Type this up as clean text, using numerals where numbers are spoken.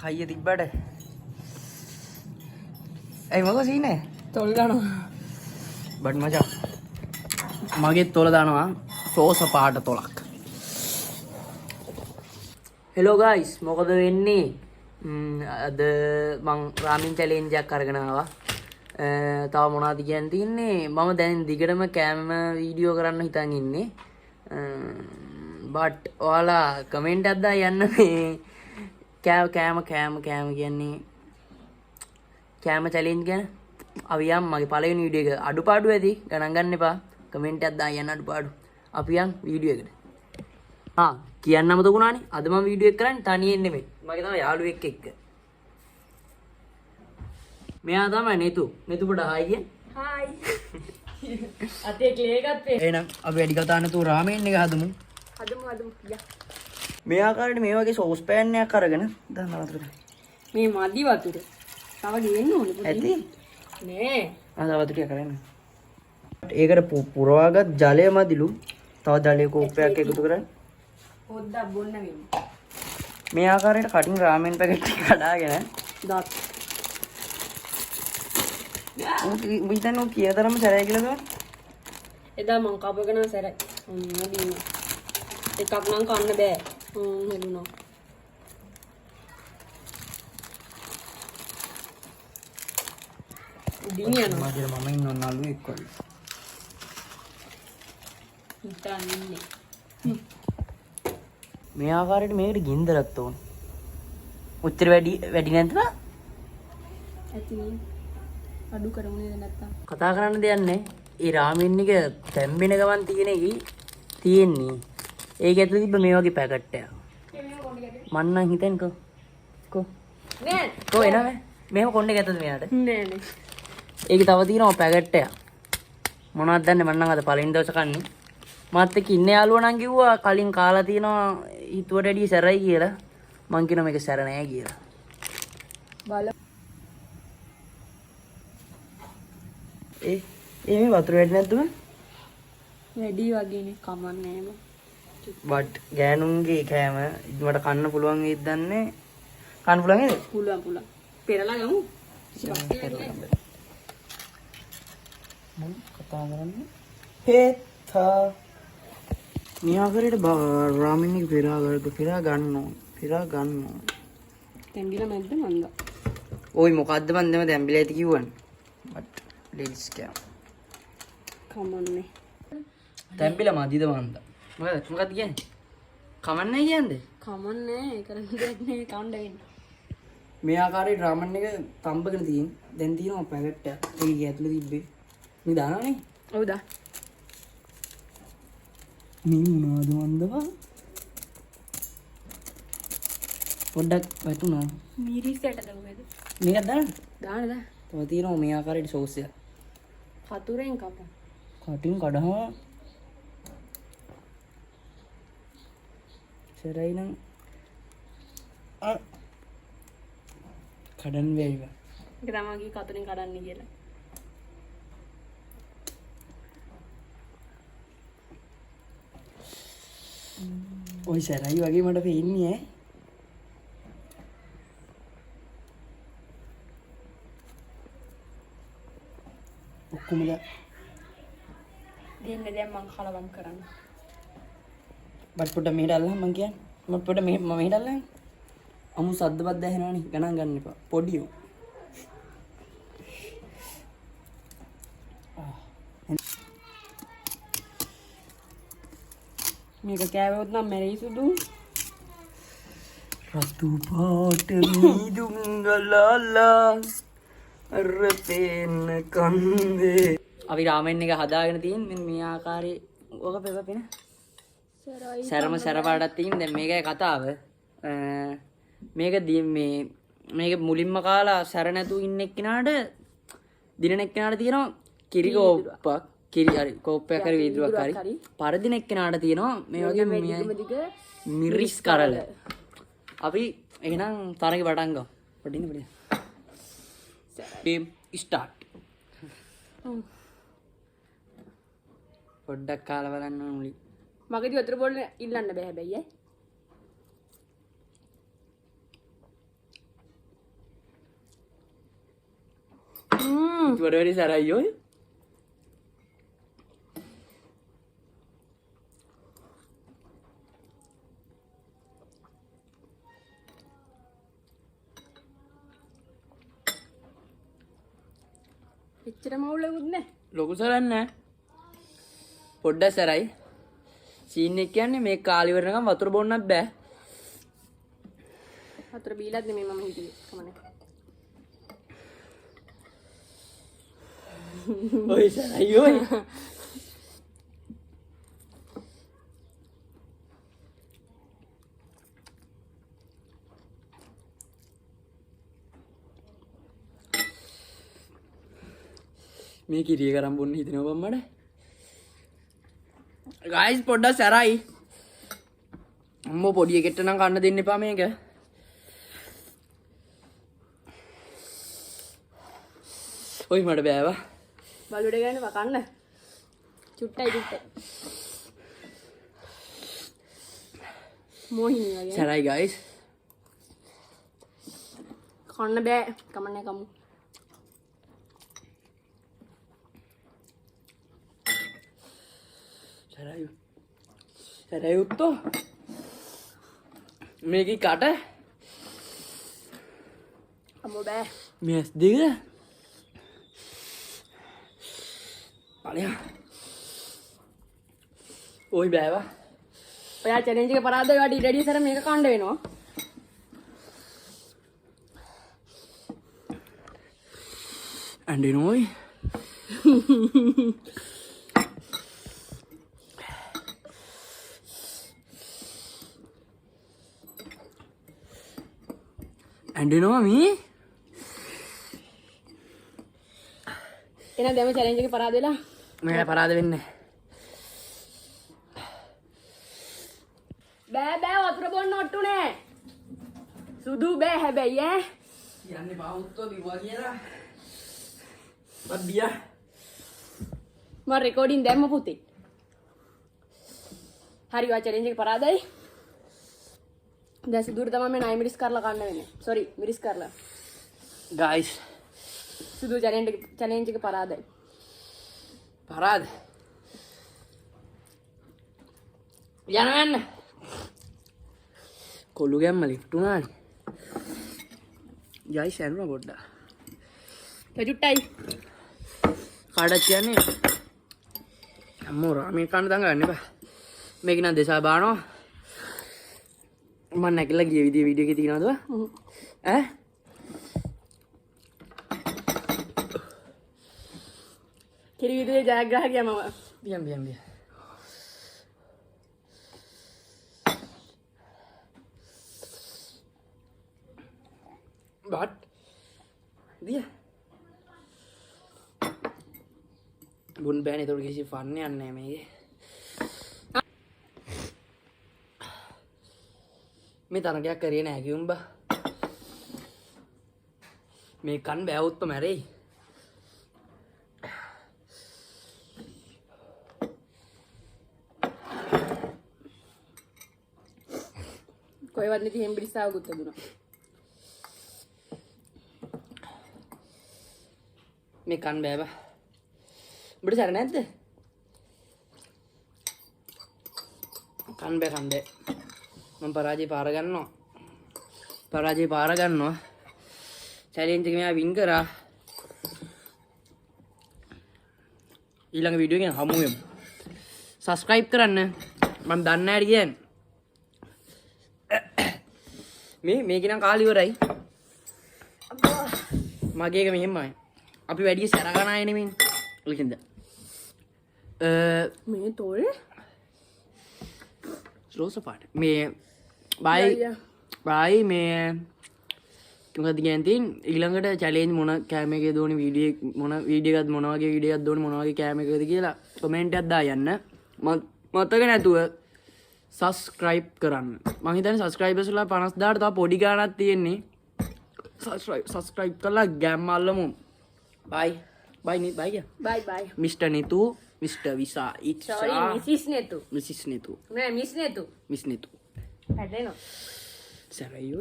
කයිය තිබ්බට ඇයි මොකද සීනේ තොල් ගනවා. බට් මචං මගේ තොල දානවා සෝස පාට තොලක්. හෙලෝ ගයිස් මොකද වෙන්නේ අද මං රාමින් චැලෙන්ජ් එකක් අරගෙන ආවා. තව මොනවද කියන්න තියන්නේ මම දැන් දිගටම කෑම වීඩියෝ කරන්න හිතන් ඉන්නේ. බට් ඔයාලා කමෙන්ට් එකක් දාලා යන්න මේ කෑම කියන්නේ කෑම චැලෙන්ජ් ගැන අපි යම් මගේ පළවෙනි වීඩියෝ එක අඩුපාඩු ඇති ගණන් ගන්න එපා. කමෙන්ට් එකක් දාලා යන්න අඩුපාඩු. අපි යම් වීඩියෝ එකට. කියන්න අමතකුණානේ අද මම වීඩියෝ එක කරන්නේ තනියෙන් නෙමෙයි. මගේ තමයි යාළුවෙක් එක්ක. මෙයා තමයි නෙතු. නෙතු පොඩ හායි කිය. හායි. අතේ ක්ලේ ගත්තේ. එහෙනම් අපි වැඩි කතා නැතුව රාමෙන් එක හදමු. හදමු. යා. මේ ආකාරයට මේ වගේ සෝස් පෑන් එකක් අරගෙන දාන්න වතුර. මේ මදි වතුර. තව ගේන්න ඕනේ පුතේ. ඇති? නෑ. තව ටික කරන්න. ඒකට පුරවාගත් ජලය මදිලු. තව ජලය කෝප්පයක් එකතු කරන්න. පොඩ්ඩක් බොන්න වෙන්නේ. මේ ආකාරයට කටින් රාමෙන් පැකට් එක කඩාගෙන දාත්. උඹ කීතරම් සැරයි කියලාද? එදා මං කපගෙන සැරයි. නදීන. එකක් නම් කන්න බෑ. හෙළුණා. උඩින් යනවා. මාදිර මම ඉන්න නළු එක්ක වගේ. හිටන් ඉන්නේ. මේ ආකාරයට මේකට ගින්දරක් තෝන. උත්තර වැඩි නැද්ද? ඇති අඩු කරමු නේද නැත්තම්. කතා කරන්න දෙයක් නැහැ. ඒ රාමෙන් එක තැම්බෙන ගමන් තියෙන්නේ. ඒක ඇතුලේ තිබ්බ මේ වගේ පැකට් එකක්. මන් නම් හිතන්නේ කො නෑ. කො එනවද? මෙහෙම කොණ්ඩේ ගැතද මෙයාට? නෑ නේ. ඒක තව තියෙනවා පැකට් එකක්. මොනවද දන්නේ මන් නම් අද පළවෙනි දවසේ කන්නේ. මාත් එක්ක ඉන්න යාළුවා නම් කිව්වා කලින් කාලා තියෙනවා හිතුවට වැඩිය සැරයි කියලා. මං කියනවා මේක සැර නෑ කියලා. බල. මේ වතුර වැඩි නැද්ද බං? වැඩි වගේනේ කමන්නේ නෑ. බට් ගෑනුන්ගේ කෑම මට කන්න පුළුවන් වේද දන්නේ. කන්න පුළුවන් නේද? පුළුවන්. පෙරලා ගමු. මම කතා කරන්නේ. හේතා නියාගරේට රාමෙන් එක පෙරා ගන්නවා. තැඹිලා නැද්ද මන්ද? ওই මොකද්ද මන් දෙම දැම්බිලා ඇති කිව්වනේ. බට් ලීස් කෑම. කමන්නේ. දැම්බිලා මදිද මන්ද? මොකද කියන්නේ? කමන්නේ කියන්නේ? කමන්නේ කරන්න දෙයක් නේ කවුන්ඩ් වෙන්නේ. මේ ආකාරයේ රාමන් එක තම්බගෙන තියෙන. දැන් තියෙනවා පැකට් එක. ඒක ඇතුලේ තිබ්බේ. මේ දානවනේ. ඔව් දා. මේ මොනවද මන්දවා? පොඩ්ඩක් වටුණා. මිරිස් ඇටද මොකද? මේක දාන්න. දාන්න. තව තියෙනවා මේ ආකාරයට සෝස් එක. කතුරෙන් කපන්න. කටින් කඩහම සරයි නම් කඩන් වේව. ඒක තමයි කී කතුරෙන් කඩන්නේ කියලා. ඔය සරයි වගේ මට පේන්නේ ඈ. ඔක්කොම දෙන්න දැන් මං කලවම් කරන්න. බට් පොඩ මෙහෙට අල්ලන්න මං කියන්නේ. මම පොඩ මෙහෙට අල්ලන්න. අමු සද්දපත් දැහෙනවනේ ගණන් ගන්න එපා. පොඩියෝ. මේක කෑවොත් නම් මැරෙයි සුදු. රතු පාට මීදුම් ගලලා අරපෙන්න කන්දේ. අපි රාමෙන් එක හදාගෙන තියෙන මෙන්න මේ ආකාරයේ ඔක පෙපපෙන. සරම සැර පාටක් තියෙන. දැන් මේකයි කතාව. මේක මුලින්ම කාලා සැර නැතුව ඉන්න එක්කිනාට දිනන එක්කිනාට තියෙනවා කිරි කෝප්පක්. කිරි හරි කෝප්පයක් හරි වීදුරුවක් හරි. පරදින එක්කිනාට තියෙනවා මේ වගේ මිරිස් කරල. අපි එහෙනම් තරගේ පටන් ගමු. පොඩින්. ස්ටාර්ට්. පොඩ්ඩක් කාලා බලන්න ඕන මුලින්. මගදී වතුර බෝල ඉල්ලන්න බෑ හැබැයි ඈ. අමුතුවට වැඩි සැරයි ඔය. එච්චර මවුලකුත් නෑ. ලොකු සරක් නෑ. පොඩ්ඩක් සැරයි. සීන් එක කියන්නේ මේ කාලි වරනකම් වතුර බොන්නත් බෑ. වතුර බීලත් නෙමෙයි මම හිතුවේ. කමනේ. ඔය සැරයි ඔය. මේ කිරිය කරන් බොන්න හිතෙනවා බම්මඩ. ගයිස් පොඩ්ඩක් සැරයි. අම්මෝ පොඩි එකෙක්ට නම් කන්න දෙන්න එපා මේක. ඔයි මට බෑවා. බලුඩ ගන්න වකන්න. චුට්ටයි. මොහිනී වගේ. සැරයි ගයිස්. කන්න බෑ. කමන්නේ කමු. සැරයි උත්තෝ. මේකේ කට අම්මෝ බෑ. මේ දෙක පලයා. ඔයි බෑවා. ඔයා චැලෙන්ජ් එක පරාද වෙලා ඩෙඩි සර මේක කන්න වෙනවා. ඇඬෙනෝයි. ඇඬෙනවා මේ. එහෙනම් දැන් චැලෙන්ජ් එක පරාද වෙලා මම පරාද වෙන්නේ. බෑ වතුර බොන්න ඔට්ටු නෑ. සුදු බෑ හැබැයි ඈ. යන්නේ බෞද්ධ බිව්වා කියලා. බත් බියා. මම රෙකෝඩින් දැම්ම පුතේ. හරි ඔය චැලෙන්ජ් එක පරාදයි. දැන් සුදුර තමයි මේ 9 මිරිස් කරලා කන්න වෙන්නේ. සෝරි මිරිස් කරලා. ගයිස් සුදු චැලෙන්ජ් එක පරාදයි. පරාද. යන්න. කොල්ලු ගැම්ම ලිෆ්ට් උනානේ. ගයිස් යන්න පොඩ්ඩක්. චුට්ටයි. කාටද කියන්නේ? අම්මෝ රාමේ කන්න දඟ ගන්න එපා. මේක නම් දෙසා බානවා. මම නැගලා ගිය විදිය වීඩියෝ එකේ තියනවද? ඈ? කිරි විදියේ ජයග්‍රාහකයා මම. බියම්. බට් දිය. බුන් බෑනේ ඒතකොට කිසි ෆන් යන්නේ නැහැ මේකේ. මේ තරගයක් කරේ නෑ කිව්ඹ. මේ කන් බෑවුත්ම මැරෙයි. කොයිවත් නැති හෙම්බිරිස්සාවකුත් ලැබුණා. මේ කන් බෑව. උඹට සැර නැද්ද? කන් බෑ. මම පරාජය පාර ගන්නවා. චැලෙන්ජ් එක මෙයා වින් කරා. ඊළඟ වීඩියෝ එකෙන් හමු වෙමු. සබ්ස්ක්‍රයිබ් කරන්න. මම දන්නේ නැහැ කියන්නේ. මේක නම් කාලි ඉවරයි. මගේ එක මෙහෙමයි. අපි වැඩි සැර ගන්න ආයේ නෙමෙයි. ඔලින්ද. මේ තෝරේ ස්ලෝ සපාට. මේ බයි මේ මොකද කියන්නේ ඊළඟට චැලෙන්ජ් මොන කැම එකේ දෝනි වීඩියෝ මොන වීඩියෝ එකක් මොන වගේ වීඩියෝ එකක් දෝනි මොන වගේ කැම එකකද කියලා කමෙන්ට් එකක් දායන්න. මතක නැතුව සබස්ක්‍රයිබ් කරන්න. මං හිතන්නේ සබස්ක්‍රයිබර්ස්ලා 50000ට තව පොඩි ගාණක් තියෙන්නේ. සබස්ක්‍රයිබ් කරලා ගැම් අල්ලමු. Bye. Bye. Mister Nithu, mister Visa, sorry Mrs Nethu. Mrs Nithu. නෑ මිස් නෙතු. මිස් නිතු. හැදෙනවා. සරයෝ